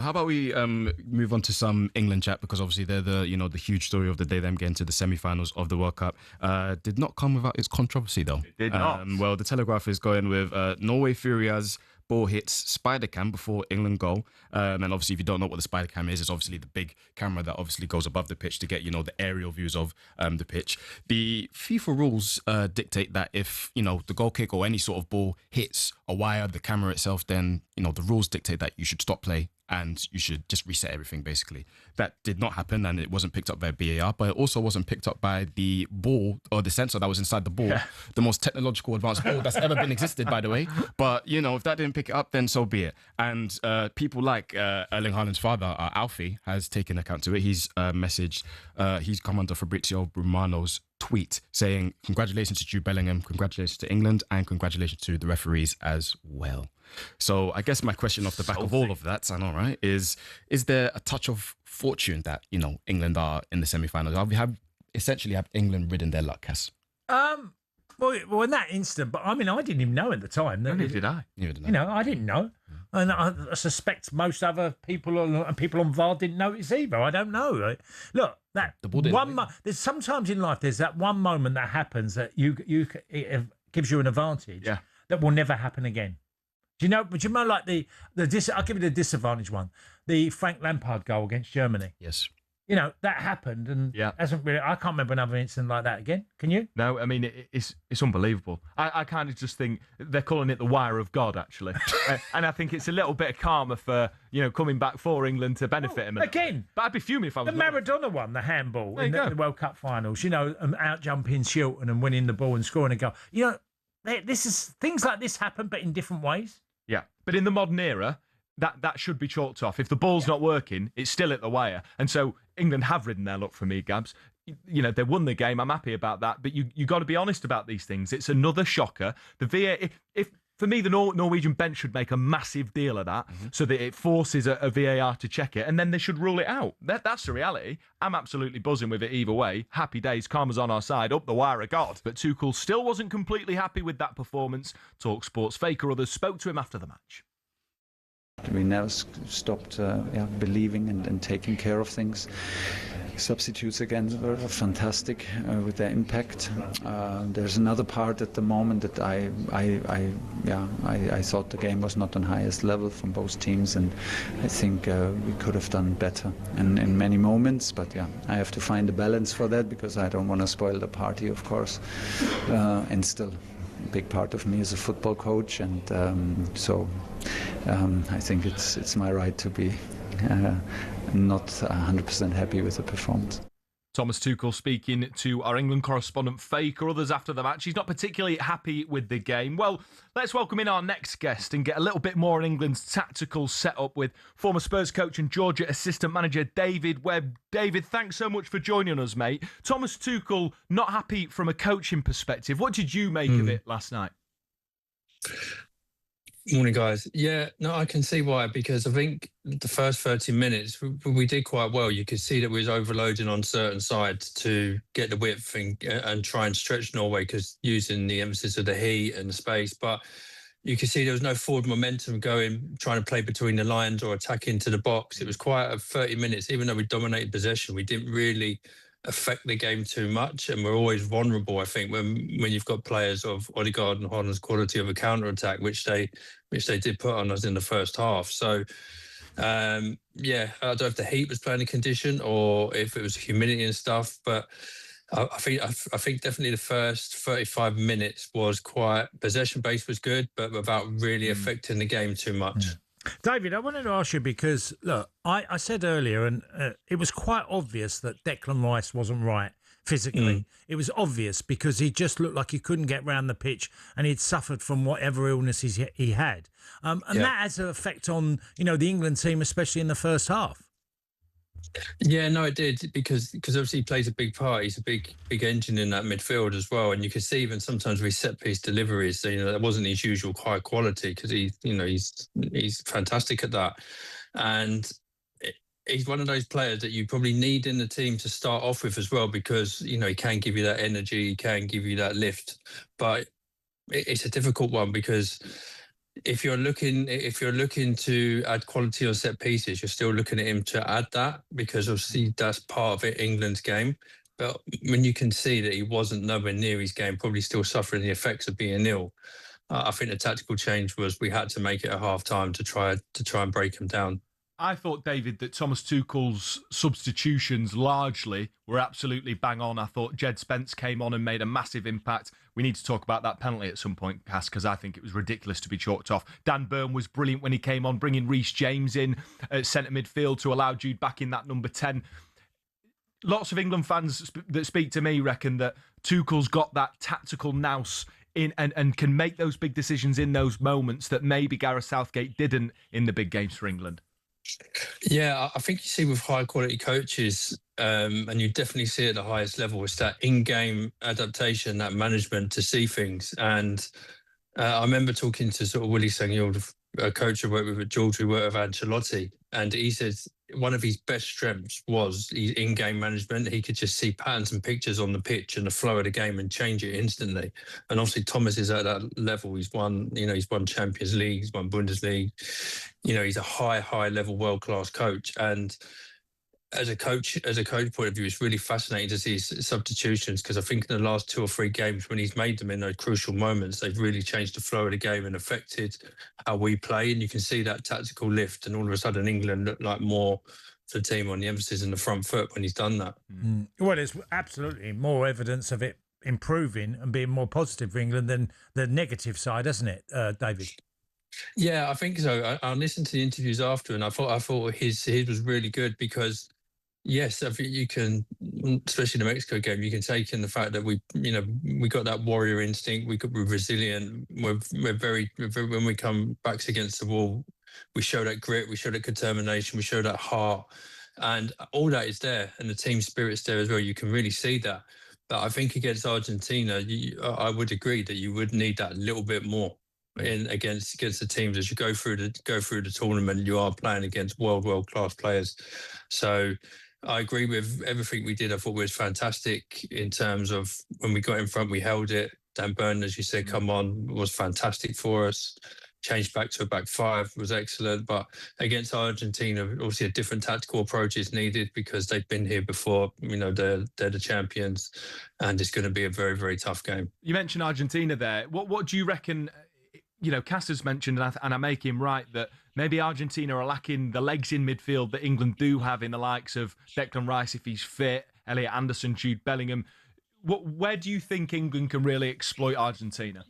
How about we move on to some England chat, because obviously they're the huge story of the day, them getting to the semi-finals of the World Cup. Did not come without its controversy though. It did not. Well, the Telegraph is going with Norway Furia's ball hits spider cam before England goal. And obviously, if you don't know what the spider cam is, it's obviously the big camera that obviously goes above the pitch to get, the aerial views of the pitch. The FIFA rules dictate that if, the goal kick or any sort of ball hits a wire, the camera itself, then, the rules dictate that you should stop play and you should just reset everything, basically. That did not happen, and it wasn't picked up by BAR, but it also wasn't picked up by the ball or the sensor that was inside the ball. Yeah. The most technological advanced ball that's ever been existed, by the way. But, if that didn't pick it up, then so be it. And people like Erling Haaland's father, Alfie, has taken account to it. He's messaged, he's come under Fabrizio Romano's tweet saying, congratulations to Jude Bellingham, congratulations to England, and congratulations to the referees as well. So I guess my question off the back of all of that, I know, right, is there a touch of fortune that, England are in the semi-finals? We have essentially England ridden their luck, Cass. Well, in that instant, but I didn't even know at the time. Neither did I. I didn't know. And I suspect most other people on VAR didn't notice either. I don't know. Look, there's sometimes in life there's that one moment that happens that it gives you an advantage that will never happen again. Do you know? But you know, like I'll give you the disadvantage one: the Frank Lampard goal against Germany. Yes. That happened, and hasn't really. I can't remember another incident like that again. Can you? No, it's unbelievable. I kind of just think they're calling it the wire of God, actually, and I think it's a little bit of karma for coming back for England to benefit him again. But I'd be fuming if I was the Maradona one, the handball in the World Cup finals. Out jumping Shilton and winning the ball and scoring a goal. This is things like this happen, but in different ways. Yeah, but in the modern era, that should be chalked off. If the ball's not working, it's still at the wire. And so England have ridden their luck for me, Gabs. They won the game. I'm happy about that. But you got to be honest about these things. It's another shocker. The VAR, if for me, the Norwegian bench should make a massive deal of that so that it forces a VAR to check it, and then they should rule it out. That's the reality. I'm absolutely buzzing with it either way. Happy days, karma's on our side, up the wire of God. But Tuchel still wasn't completely happy with that performance. talkSPORT's Faker others spoke to him after the match. We never stopped believing and taking care of things. Substitutes again were fantastic with their impact. There's another part at the moment that I thought the game was not on highest level from both teams, and I think we could have done better in many moments. But I have to find a balance for that, because I don't want to spoil the party, of course, and still. A big part of me is a football coach, and so I think it's my right to be not 100% happy with the performance. Thomas Tuchel speaking to our England correspondent Faker others after the match. He's not particularly happy with the game. Well, let's welcome in our next guest and get a little bit more on England's tactical setup with former Spurs coach and Georgia assistant manager David Webb. David, thanks so much for joining us, mate. Thomas Tuchel not happy from a coaching perspective. What did you make of it last night? Morning, guys. Yeah, no, I can see why, because I think the first 30 minutes we did quite well. You could see that we was overloading on certain sides to get the width and try and stretch Norway, because using the emphasis of the heat and the space. But you could see there was no forward momentum trying to play between the lines or attack into the box. It was quite a 30 minutes. Even though we dominated possession, we didn't really affect the game too much, and we're always vulnerable, I think, when you've got players of Odegaard and Haaland's quality of a counter-attack, which they did put on us in the first half. So I don't know if the heat was playing a condition or if it was humidity and stuff, but I think definitely the first 35 minutes was quite possession-based, was good, but without really affecting the game too much. David, I wanted to ask you, because, look, I said earlier, and it was quite obvious that Declan Rice wasn't right physically. It was obvious, because he just looked like he couldn't get round the pitch, and he'd suffered from whatever illnesses he had. That has an effect on, the England team, especially in the first half. Yeah, no, it did, because obviously he plays a big part. He's a big engine in that midfield as well, and you can see even sometimes with set piece deliveries, that wasn't his usual high quality, because he's fantastic at that, and he's one of those players that you probably need in the team to start off with as well, because he can give you that energy, he can give you that lift, but it's a difficult one, because if you're looking to add quality on set pieces, you're still looking at him to add that, because obviously that's part of it, England's game. But when you can see that he wasn't nowhere near his game, probably still suffering the effects of being ill, I think the tactical change was we had to make it a half time to try and break him down. I thought, David, that Thomas Tuchel's substitutions largely were absolutely bang on. I thought Jed Spence came on and made a massive impact. We need to talk about that penalty at some point, Cass, because I think it was ridiculous to be chalked off. Dan Burn was brilliant when he came on, bringing Reece James in at centre midfield to allow Jude back in that number 10. Lots of England fans that speak to me reckon that Tuchel's got that tactical nous in and can make those big decisions in those moments that maybe Gareth Southgate didn't in the big games for England. Yeah, I think you see with high quality coaches, and you definitely see at the highest level, it's that in-game adaptation, that management to see things. And I remember talking to sort of Willie Sagnol, a coach I worked with at George, who worked with Ancelotti, and he said one of his best strengths was his in-game management. He could just see patterns and pictures on the pitch and the flow of the game and change it instantly. And obviously Thomas is at that level. He's won Champions League, he's won Bundesliga. He's a high level world-class coach. And as a coach point of view, it's really fascinating to see his substitutions, because I think in the last 2 or 3 games when he's made them in those crucial moments, they've really changed the flow of the game and affected how we play. And you can see that tactical lift, and all of a sudden England look like more the team on the emphasis in the front foot when he's done that. Well, there's absolutely more evidence of it improving and being more positive for England than the negative side, hasn't it, David? Yeah, I think so. I listened to the interviews after, and I thought his was really good, because yes, I think you can, especially the Mexico game, you can take in the fact that we got that warrior instinct. We're resilient. We're very, when we come backs against the wall, we show that grit, we show that determination, we show that heart, and all that is there, and the team spirit's there as well. You can really see that. But I think against Argentina, I would agree that you would need that a little bit more against the teams as you go through the tournament. You are playing against world class players, so I agree with everything we did. I thought it was fantastic in terms of when we got in front, we held it. Dan Burn, as you said, come on, was fantastic for us. Changed back to a back 5 was excellent. But against Argentina, obviously a different tactical approach is needed, because they've been here before. They're the champions, and it's going to be a very, very tough game. You mentioned Argentina there. What do you reckon? Cass has mentioned, and I make him right, that maybe Argentina are lacking the legs in midfield that England do have in the likes of Declan Rice if he's fit, Elliot Anderson, Jude Bellingham. Where do you think England can really exploit Argentina?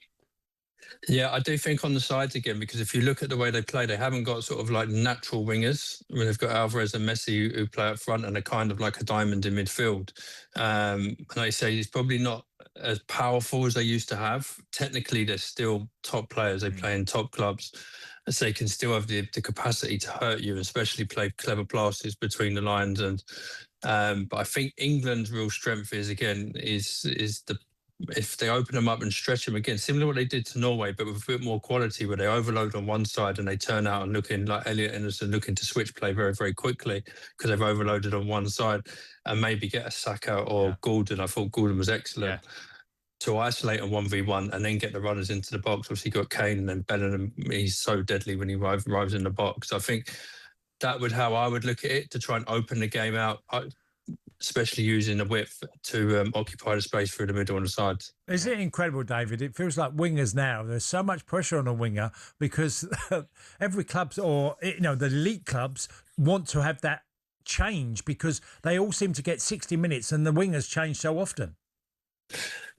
Yeah, I do think on the sides again, because if you look at the way they play, they haven't got sort of like natural wingers. I mean, they've got Alvarez and Messi who play up front and are kind of like a diamond in midfield. And I say it's probably not as powerful as they used to have. Technically, they're still top players. They play in top clubs, so they can still have the capacity to hurt you, especially play clever passes between the lines. And but I think England's real strength is if they open them up and stretch them again, similar to what they did to Norway, but with a bit more quality, where they overload on one side and they turn out and looking like Elliot Anderson, looking to switch play very, very quickly because they've overloaded on one side, and maybe get a Saka or Gordon. I thought Gordon was excellent. To isolate on 1v1 and then get the runners into the box. Obviously, you got Kane, and then Bellingham. He's so deadly when he arrives in the box. I think that would how I would look at it, to try and open the game out, especially using the width to occupy the space through the middle and the sides. Is it incredible, David? It feels like wingers now, there's so much pressure on a winger, because every club's, or the elite clubs, want to have that change, because they all seem to get 60 minutes and the wingers change so often.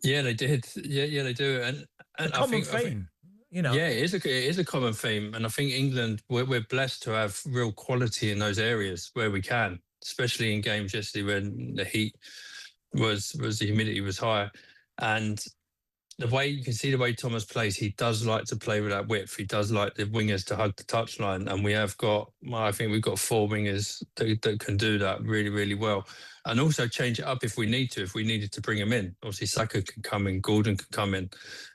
Yeah, they did. Yeah, they do. And a common theme. Yeah, it is a common theme, and I think England, we're blessed to have real quality in those areas where we can, especially in games yesterday when the heat the humidity was high, and the way you can see the way Thomas plays, he does like to play with that width. He does like the wingers to hug the touchline, and we have got, I think we've got 4 wingers that can do that really, really well, and also change it up if we need to. If we needed to bring him in, obviously Saka can come in, Gordon can come in,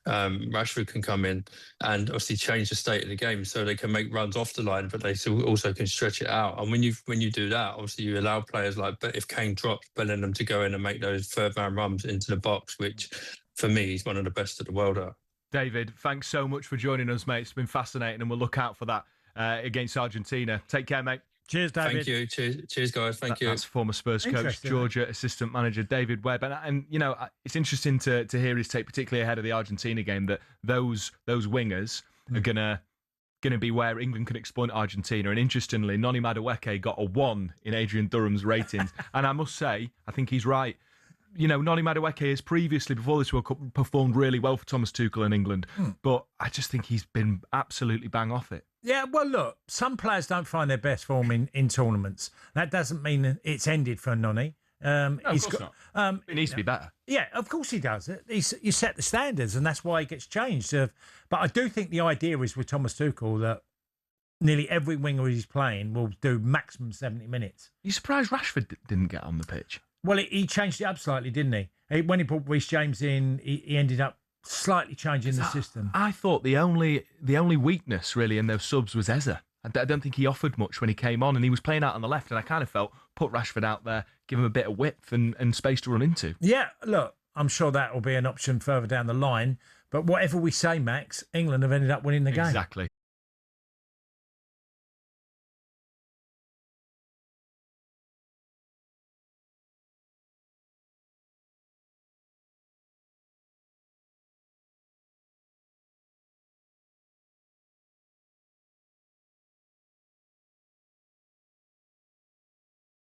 Rashford can come in, and obviously change the state of the game so they can make runs off the line, but they also can stretch it out. And when you do that, obviously you allow players like, but if Kane drops, Bellingham to go in and make those third man runs into the box, which for me, he's one of the best in the world at. David, thanks so much for joining us, mate. It's been fascinating, and we'll look out for that against Argentina. Take care, mate. Cheers, David. Thank you. Cheers, guys. Thank you. That's former Spurs coach, Georgia assistant manager David Webb. And you know, it's interesting to hear his take, particularly ahead of the Argentina game, that those wingers are gonna be where England can exploit Argentina. And interestingly, Noni Madueke got a 1 in Adrian Durham's ratings. And I must say, I think he's right. You know, Noni Madueke has previously, before this World Cup, performed really well for Thomas Tuchel in England. But I just think he's been absolutely bang off it. Yeah, well, look, some players don't find their best form in tournaments. That doesn't mean it's ended for Noni. No, of course not. It needs to be better. Yeah, of course he does. You set the standards, and that's why he gets changed. But I do think the idea is with Thomas Tuchel that nearly every winger he's playing will do maximum 70 minutes. You surprised Rashford didn't get on the pitch? Well, he changed it up slightly, didn't he? When he put Reece James in, he ended up slightly changing the system. I thought the only weakness really in those subs was Eze. I don't think he offered much when he came on, and he was playing out on the left, and I kind of felt put Rashford out there, give him a bit of width and space to run into. Yeah, look, I'm sure that will be an option further down the line. But whatever we say, Max, England have ended up winning the game. Exactly.